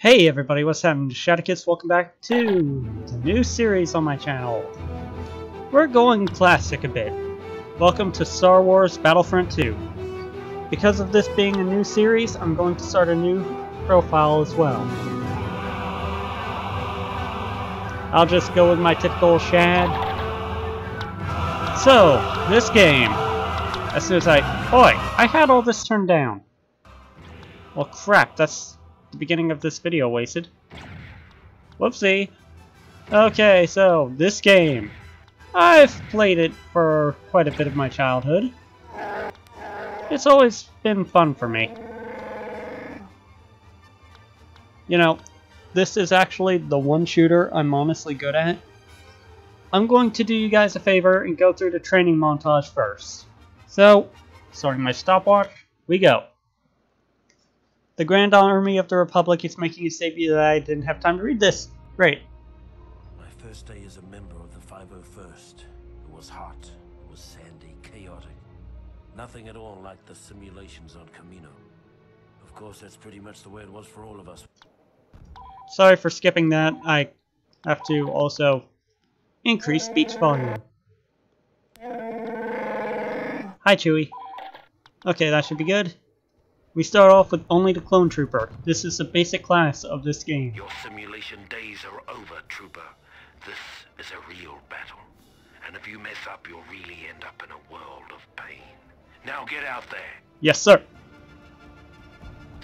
Hey everybody, what's happening? Shadowkids, welcome back to the new series on my channel. We're going classic a bit. Welcome to Star Wars Battlefront 2. Because of this being a new series, I'm going to start a new profile as well. I'll just go with my typical Shad. So, this game, as soon as I had all this turned down. Well crap, that's the beginning of this video wasted. Whoopsie. Okay, so this game. I've played it for quite a bit of my childhood. It's always been fun for me. You know, this is actually the one shooter I'm honestly good at. I'm going to do you guys a favor and go through the training montage first. So, starting my stopwatch, we go. The Grand Army of the Republic is making a statement that I didn't have time to read this. Great. My first day as a member of the 5.0.First. It was hot, it was sandy, chaotic. Nothing at all like the simulations on Camino. Of course, that's pretty much the way it was for all of us. Sorry for skipping that. I have to also increase speech volume. Hi, Chewie. Okay, that should be good. We start off with only the Clone Trooper. This is the basic class of this game. Your simulation days are over, Trooper. This is a real battle. And if you mess up, you'll really end up in a world of pain. Now get out there. Yes, sir.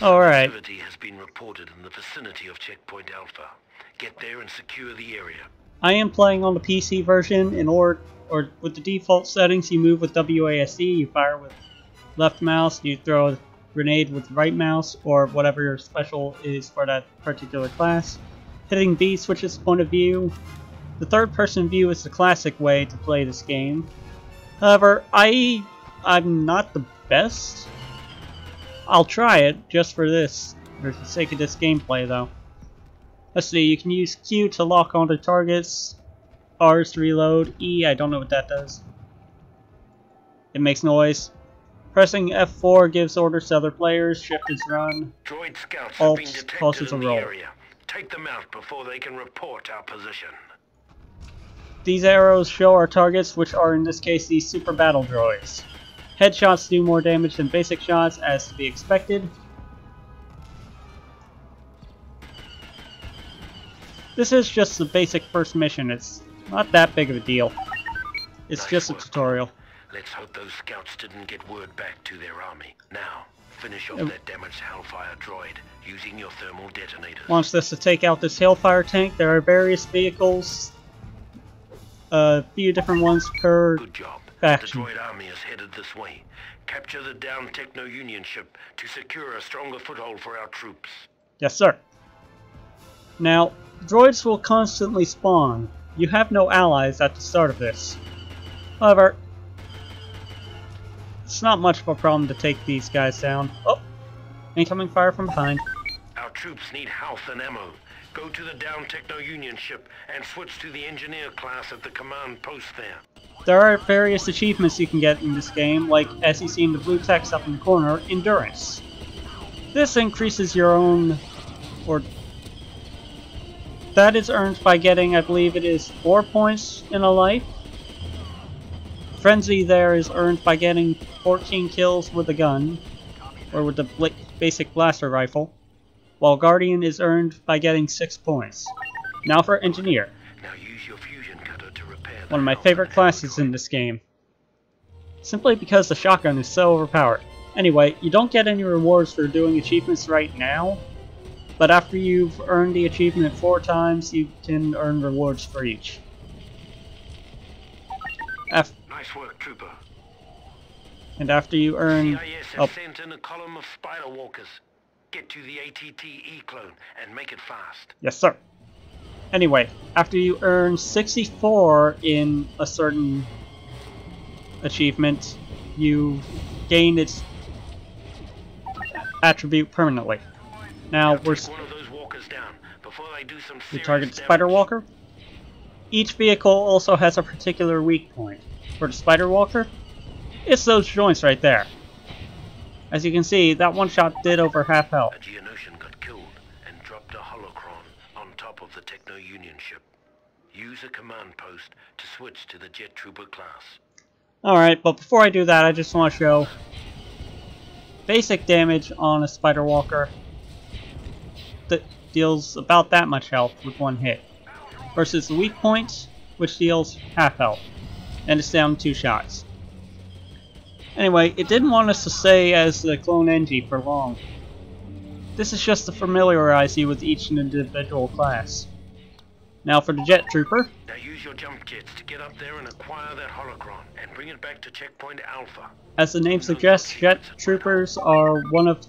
Alright. Activity has been reported in the vicinity of Checkpoint Alpha. Get there and secure the area. I am playing on the PC version. Or with the default settings, you move with WASD, you fire with left mouse, you throw a grenade with right mouse, or whatever your special is for that particular class. Hitting B switches point of view. The third person view is the classic way to play this game. However, I'm not the best. I'll try it just for the sake of this gameplay though. Let's see, you can use Q to lock onto targets, R is to reload, E, I don't know what that does. It makes noise. Pressing F4 gives orders to other players, shift is run, Droid scouts alt have been detected causes a in the roll. area. Take them out before they can report our position. These arrows show our targets, which are in this case these super battle droids. Headshots do more damage than basic shots, as to be expected. This is just the basic first mission, it's not that big of a deal. It's Nice just a work. tutorial. Let's hope those scouts didn't get word back to their army. Now, finish off that damaged Hellfire droid using your thermal detonators. Wants us to take out this Hellfire tank. There are various vehicles. A few different ones per Good job. faction. The droid army is headed this way. Capture the downed Techno-Union ship to secure a stronger foothold for our troops. Yes, sir. Now, droids will constantly spawn. You have no allies at the start of this. However, it's not much of a problem to take these guys down. Oh! Incoming fire from behind. Our troops need health and ammo. Go to the downed Techno-Union ship and switch to the engineer class at the command post there. There are various achievements you can get in this game, like, as you see in the blue text up in the corner, Endurance. This increases your own, or that is earned by getting, I believe it is 4 points in a life. Frenzy there is earned by getting 14 kills with a gun, or with the basic blaster rifle, while Guardian is earned by getting 6 points. Now for Engineer. Now use your fusion cutter to repair the One of my health favorite and classes ammo in this game. Simply because the shotgun is so overpowered. Anyway, you don't get any rewards for doing achievements right now, but after you've earned the achievement 4 times, you can earn rewards for each. Nice work, Trooper. And after you earn... CIS has sent in a column of spider walkers. Get to the ATT clone and make it fast. Yes, sir. Anyway, after you earn 64 in a certain achievement, you gain its attribute permanently. Now we're... Take one of those walkers down before they do some We serious target the damage. Spider Walker. Each vehicle also has a particular weak point. For the Spider Walker, it's those joints right there. As you can see, that one shot did over half health. A Geonosian got killed and dropped dropped a holocron on top of the Techno-Union ship. Use a command post to switch to the Jet Trooper class. Alright, but before I do that, I just want to show basic damage on a Spider Walker that deals about that much health with one hit, versus the weak point, which deals half health, and it's down 2 shots. Anyway, it didn't want us to stay as the clone Engie for long. This is just to familiarize you with each individual class. Now for the Jet Trooper. Now use your jump kits to get up there and acquire that holocron, and bring it back to Checkpoint Alpha. As the name suggests, Jet Troopers are one of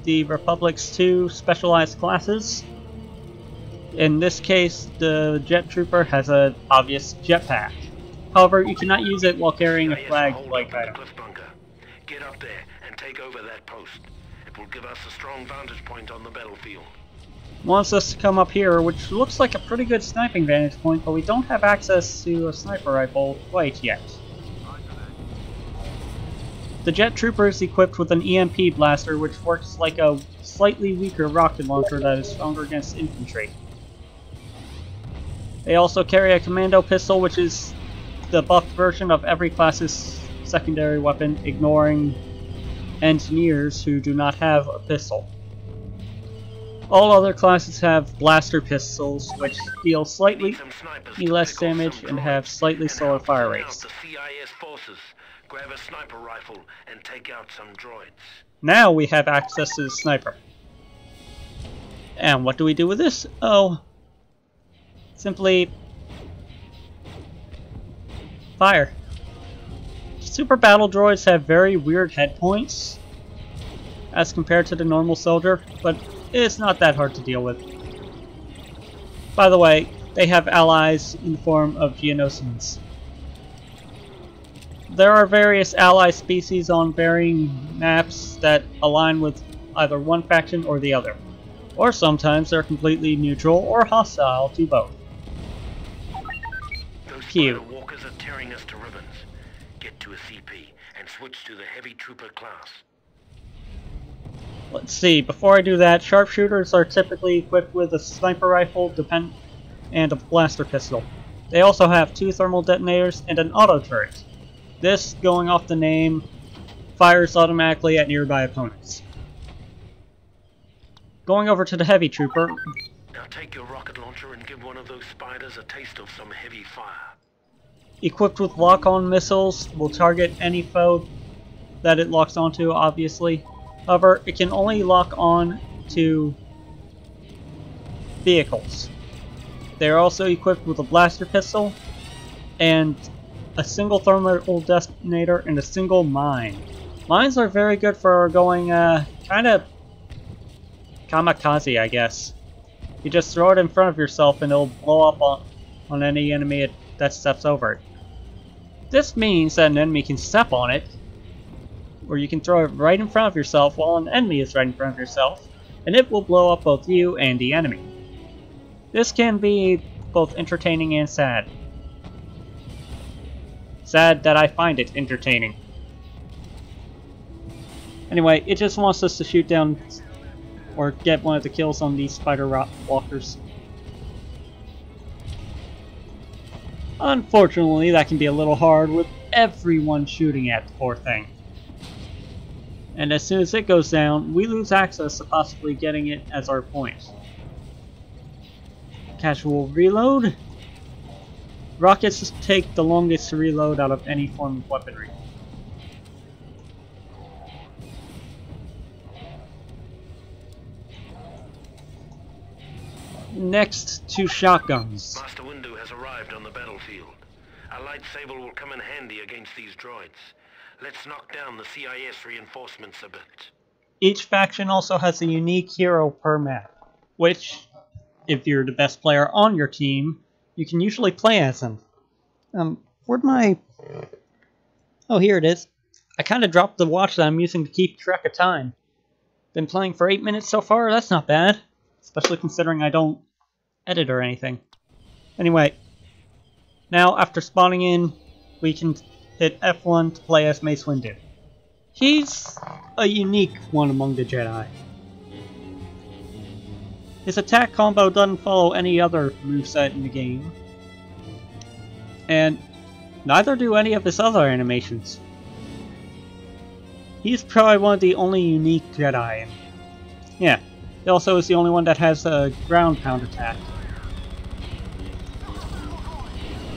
the Republic's 2 specialized classes. In this case, the Jet Trooper has an obvious jetpack. However, you cannot use it while carrying a flag-like item. Get up there and take over that post. It will give us a strong vantage point on the battlefield. Wants us to come up here, which looks like a pretty good sniping vantage point, but we don't have access to a sniper rifle quite yet. The Jet Trooper is equipped with an EMP blaster, which works like a slightly weaker rocket launcher that is stronger against infantry. They also carry a commando pistol, which is the buffed version of every class's secondary weapon, ignoring engineers who do not have a pistol. All other classes have blaster pistols, which deal slightly less damage and have slightly slower fire rates. The CIS forces, grab a sniper rifle and take out some droids. Now we have access to the sniper. And what do we do with this? Oh, simply fire. Super battle droids have very weird head points as compared to the normal soldier, but it's not that hard to deal with. By the way, they have allies in the form of Geonosians. There are various ally species on varying maps that align with either one faction or the other, or sometimes they're completely neutral or hostile to both. Those Q. Spider Walkers are tearing us to ribbons. Get to a CP and switch to the Heavy Trooper class. Let's see, before I do that, sharpshooters are typically equipped with a sniper rifle and a blaster pistol. They also have 2 thermal detonators and an auto turret. This, going off the name, fires automatically at nearby opponents. Going over to the Heavy Trooper. Now take your rocket launcher and give one of those spiders a taste of some heavy fire. Equipped with lock-on missiles, will target any foe that it locks onto, obviously. However, it can only lock on to vehicles. They are also equipped with a blaster pistol and a single thermal detonator and a single mine. Mines are very good for going kind of kamikaze, I guess. You just throw it in front of yourself and it'll blow up on any enemy that steps over it. This means that an enemy can step on it, or you can throw it right in front of yourself while an enemy is right in front of yourself, and it will blow up both you and the enemy. This can be both entertaining and sad. Sad that I find it entertaining. Anyway, it just wants us to shoot down or get one of the kills on these spider walkers. Unfortunately, that can be a little hard with everyone shooting at the poor thing. And as soon as it goes down, we lose access to possibly getting it as our point. Casual reload. Rockets take the longest to reload out of any form of weaponry. Next, 2 shotguns. Master Windu has arrived on the battlefield. A lightsaber will come in handy against these droids. Let's knock down the CIS reinforcements a bit. Each faction also has a unique hero per map, which, if you're the best player on your team, you can usually play as them. Where'd my... Oh, here it is. I kind of dropped the watch that I'm using to keep track of time. Been playing for 8 minutes so far, that's not bad. Especially considering I don't edit or anything. Anyway, now after spawning in, we can hit F1 to play as Mace Windu. He's a unique one among the Jedi. His attack combo doesn't follow any other moveset in the game, and neither do any of his other animations. He's probably one of the only unique Jedi, and yeah, he also is the only one that has a ground pound attack.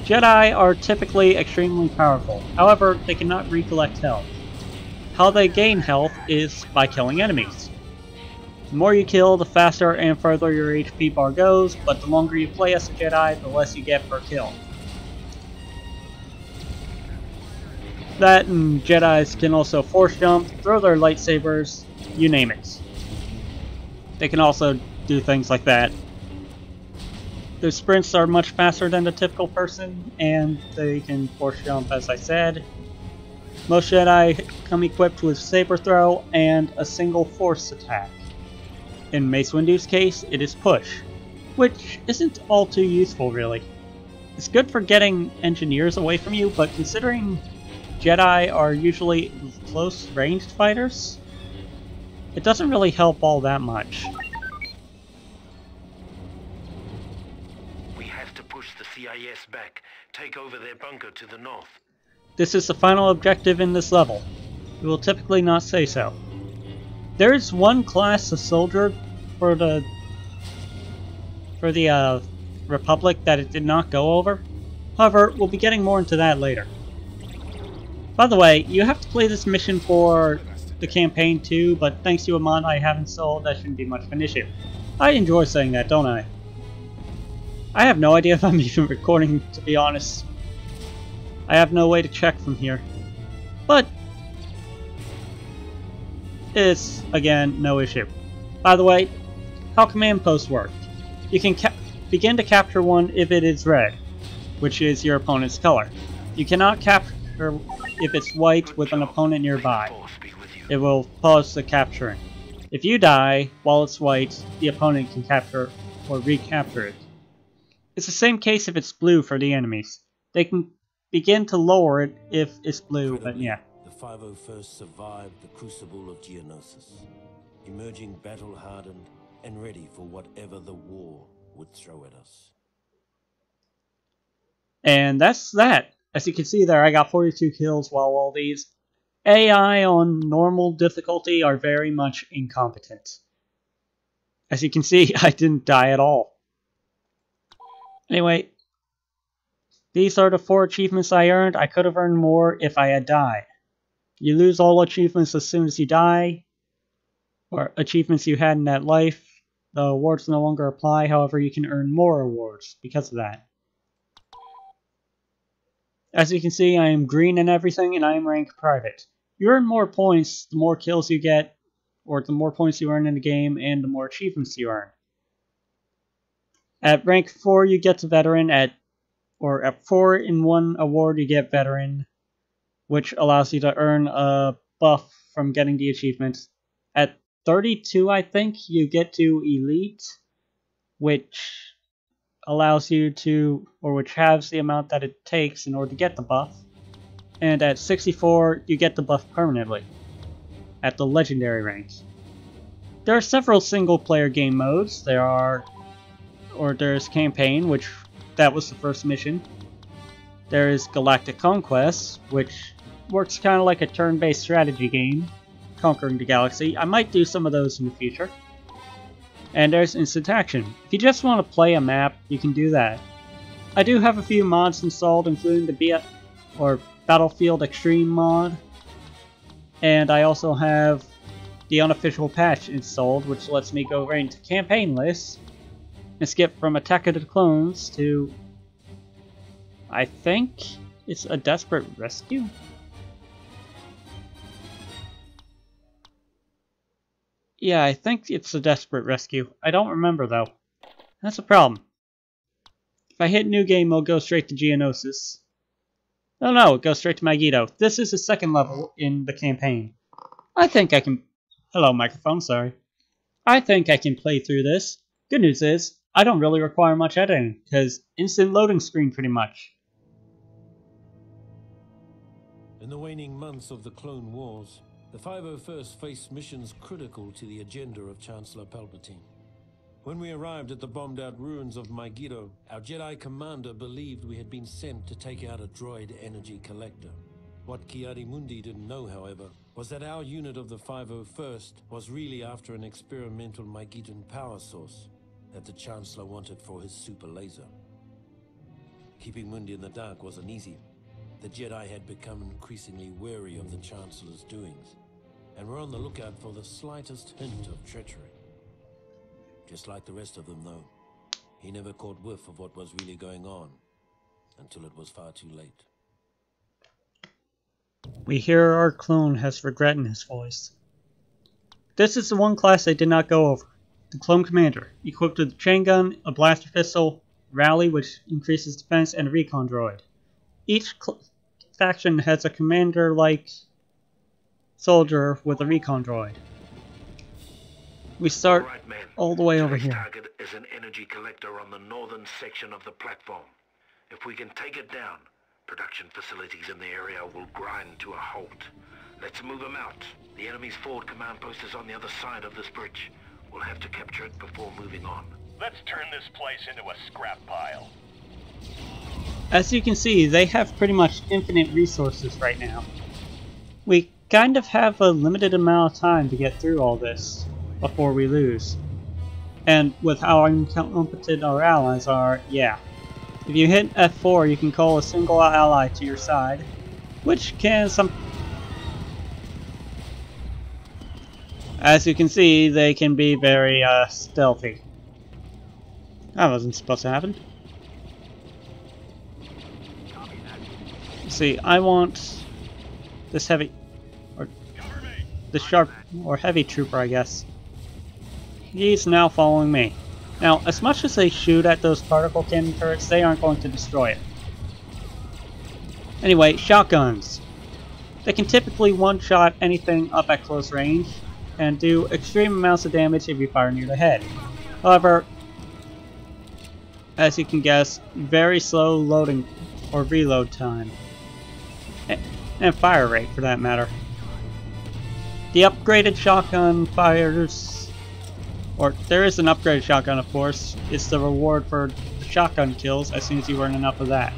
Jedi are typically extremely powerful, however, they cannot recollect health. How they gain health is by killing enemies. The more you kill, the faster and further your HP bar goes, but the longer you play as a Jedi, the less you get per kill. That and Jedis can also force jump, throw their lightsabers, you name it. They can also do things like that. Their sprints are much faster than the typical person, and they can force jump, as I said. Most Jedi come equipped with saber throw and a single force attack. In Mace Windu's case, it is push, which isn't all too useful really. It's good for getting engineers away from you, but considering Jedi are usually close ranged fighters, it doesn't really help all that much. We have to push the CIS back, take over their bunker to the north. This is the final objective in this level. We will typically not say so. There is one class of soldier for the Republic that it did not go over. However, we'll be getting more into that later. By the way, you have to play this mission for the campaign too, but thanks to a mod I have installed, that shouldn't be much of an issue. I enjoy saying that, don't I? I have no idea if I'm even recording, to be honest. I have no way to check from here. But it's, again, no issue. By the way, how command posts work. You can begin to capture one if it is red, which is your opponent's color. You cannot capture if it's white with an opponent nearby. It will pause the capturing. If you die while it's white, the opponent can capture or recapture it. It's the same case if it's blue for the enemies. They can begin to lower it if it's blue, but yeah. The 5.0.First survived the crucible of Geonosis, emerging battle-hardened and ready for whatever the war would throw at us. And that's that. As you can see there, I got 42 kills while all these AI on normal difficulty are very much incompetent. As you can see, I didn't die at all. Anyway, these are the 4 achievements I earned. I could have earned more if I had died. You lose all achievements as soon as you die, or achievements you had in that life. The awards no longer apply, however you can earn more awards because of that. As you can see, I am green and everything, and I am ranked private. You earn more points the more kills you get, or the more points you earn in the game, and the more achievements you earn. At rank 4 you get to veteran, at 4 in 1 award you get veteran, which allows you to earn a buff from getting the achievement. At 32 I think you get to elite, which allows you to, or which halves the amount that it takes in order to get the buff. And at 64 you get the buff permanently, at the legendary ranks. There are several single player game modes. There's campaign, which that was the first mission. There is Galactic Conquest, which works kind of like a turn-based strategy game, conquering the galaxy. I might do some of those in the future. And there's Instant Action. If you just want to play a map, you can do that. I do have a few mods installed, including the Battlefield Extreme mod. And I also have the unofficial patch installed, which lets me go right into campaign lists and skip from Attack of the Clones to, I think it's a Desperate Rescue? Yeah, I think it's a Desperate Rescue. I don't remember though. That's a problem. If I hit New Game, it'll go straight to Geonosis. Oh no, it goes straight to Magneto. This is the second level in the campaign. I think I can... Hello, microphone, sorry. I think I can play through this. Good news is, I don't really require much editing, because instant loading screen pretty much. In the waning months of the Clone Wars, the 5.0.First faced missions critical to the agenda of Chancellor Palpatine. When we arrived at the bombed-out ruins of Megiddo, our Jedi commander believed we had been sent to take out a droid energy collector. What Ki-Adi-Mundi didn't know, however, was that our unit of the 5.0.First was really after an experimental Megiddan power source that the Chancellor wanted for his super laser. Keeping Mundi in the dark wasn't easy. The Jedi had become increasingly wary of the Chancellor's doings, and were on the lookout for the slightest hint of treachery. Just like the rest of them, though, he never caught whiff of what was really going on until it was far too late. We hear our clone has regret in his voice. This is the one class I did not go over. The Clone Commander, equipped with a chain gun, a blaster pistol, rally which increases defense, and a recon droid. Each faction has a commander-like soldier with a recon droid. We start all the way over here. Target is an energy collector on the northern section of the platform. If we can take it down, production facilities in the area will grind to a halt. Let's move them out. The enemy's forward command post is on the other side of this bridge. We'll have to capture it before moving on. Let's turn this place into a scrap pile. As you can see, they have pretty much infinite resources right now. We kind of have a limited amount of time to get through all this before we lose. And with how incompetent our allies are, yeah. If you hit F4, you can call a single ally to your side, which can As you can see, they can be very stealthy. That wasn't supposed to happen. See, I want this heavy, or the sharp, or heavy trooper, I guess. He's now following me. Now, as much as they shoot at those particle cannon turrets, they aren't going to destroy it. Anyway, shotguns. They can typically one-shot anything up at close range, and do extreme amounts of damage if you fire near the head. However, as you can guess, very slow loading or reload time. And fire rate, for that matter. The upgraded shotgun fires, or there is an upgraded shotgun, of course. It's the reward for the shotgun kills as soon as you earn enough of that.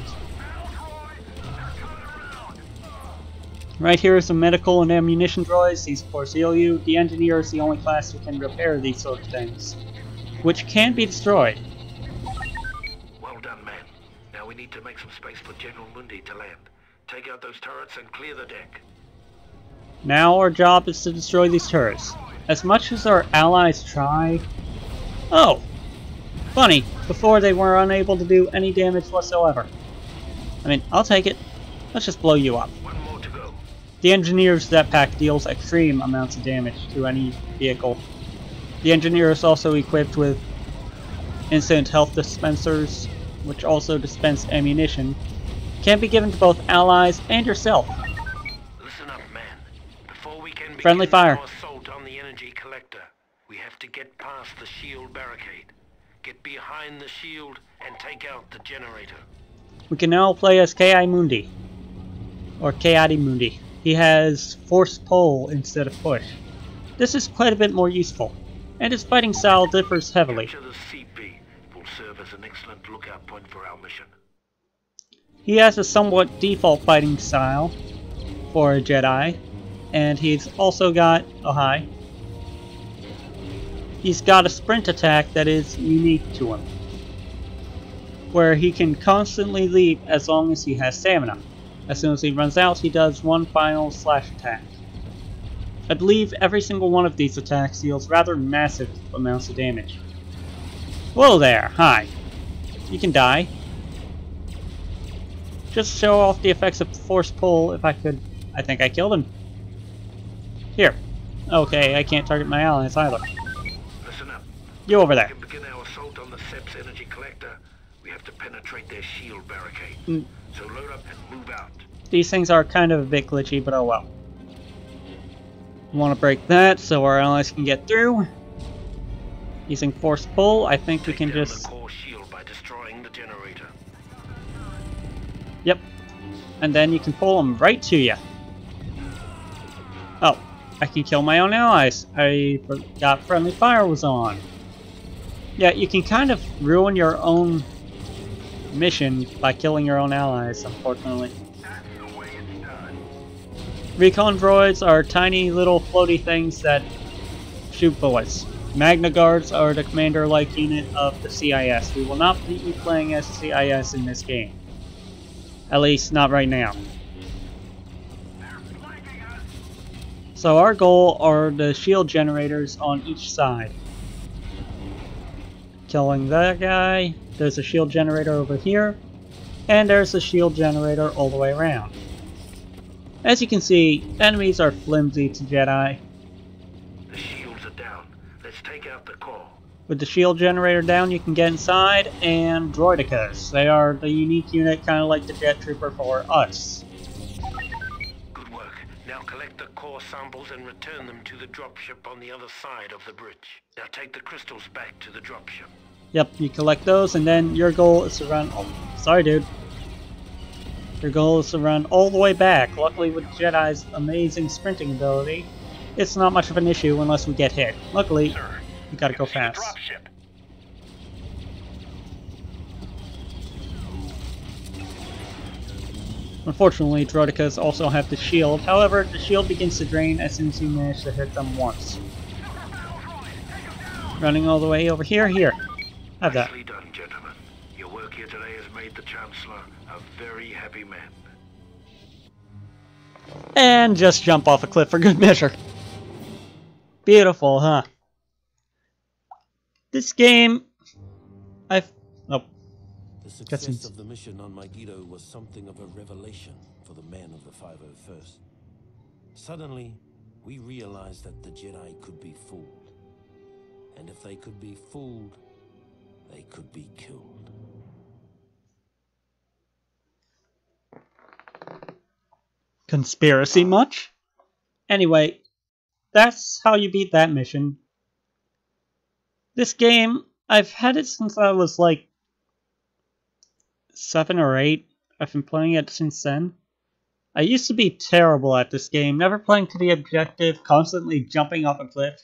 Right here is some medical and ammunition droids. These of course heal you. The engineer is the only class who can repair these sort of things, which can be destroyed. Well done, man. Now we need to make some space for General Mundi to land. Take out those turrets and clear the deck. Now our job is to destroy these turrets. As much as our allies try... Oh! Funny, before they were unable to do any damage whatsoever. I mean, I'll take it. Let's just blow you up. One more to go. The Engineer's Jetpack deals extreme amounts of damage to any vehicle. The Engineer is also equipped with instant health dispensers, which also dispense ammunition. Can be given to both allies and yourself. Listen up, man. Before we can begin Friendly fire. our assault on the energy collector, we have to get past the shield barricade. Get behind the shield and take out the generator. We can now play as Ki-Mundi, or Ki-Adi-Mundi. He has force pull instead of push. This is quite a bit more useful, and his fighting style differs heavily. Capture the CP will serve as an excellent lookout point for our mission. He has a somewhat default fighting style for a Jedi, and he's also got, oh hi, he's got a sprint attack that is unique to him, where he can constantly leap as long as he has stamina. As soon as he runs out, he does one final slash attack. I believe every single one of these attacks deals rather massive amounts of damage. Whoa there, hi. You can die. Just show off the effects of force pull if I could. I think I killed him. Here. Okay, I can't target my allies either. Listen up. You over there. We can begin our assault on the SEP's energy collector. We have to penetrate their shield barricade. So load up and move out. These things are kind of a bit glitchy, but oh well. We want to break that so our allies can get through. Using force pull, I think we can just... the core shield by destroying the generator. Yep. And then you can pull them right to you. Oh, I can kill my own allies. I forgot friendly fire was on. Yeah, you can kind of ruin your own mission by killing your own allies, unfortunately. That's the way it's done. Recon droids are tiny little floaty things that shoot bullets. Magna Guards are the commander-like unit of the CIS. We will not be playing as CIS in this game. At least, not right now. They're flanking us. So our goal are the shield generators on each side. Killing that guy. There's a shield generator over here. And there's a shield generator all the way around. As you can see, enemies are flimsy to Jedi. The shields are down. Let's take out the core. With the shield generator down, you can get inside, and droidicas. They are the unique unit, kind of like the jet trooper for us. Good work. Now collect the core samples and return them to the dropship on the other side of the bridge. Now take the crystals back to the dropship. Yep, you collect those, and then your goal is to run... Oh, sorry, dude. Your goal is to run all the way back. Luckily, with Jedi's amazing sprinting ability, it's not much of an issue unless we get hit. Luckily, Sir, we gotta go see the fast. dropship. Unfortunately, droidicas also have the shield. However, the shield begins to drain as soon as you manage to hit them once. Running all the way over here. Here. Have that. Nicely done, gentlemen. Your work here today has made the Chancellor a very happy man. And just jump off a cliff for good measure. Beautiful, huh? This game... Nope. The success Cutscenes. of the mission on Megiddo was something of a revelation for the men of the 5.0.First. Suddenly, we realized that the Jedi could be fooled. And if they could be fooled, they could be killed. Conspiracy much? Anyway, that's how you beat that mission. This game, I've had it since I was like 7 or 8. I've been playing it since then. I used to be terrible at this game, never playing to the objective, constantly jumping off a cliff.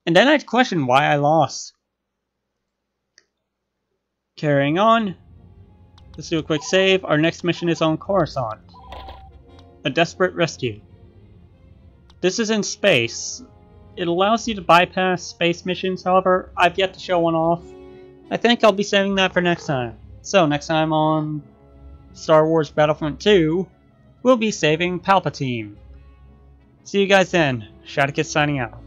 And then I'd question why I lost. Carrying on. Let's do a quick save. Our next mission is on Coruscant. A desperate rescue. This is in space. It allows you to bypass space missions, however, I've yet to show one off. I think I'll be saving that for next time. So, next time on Star Wars Battlefront 2, we'll be saving Palpatine. See you guys then. Shadowkid signing out.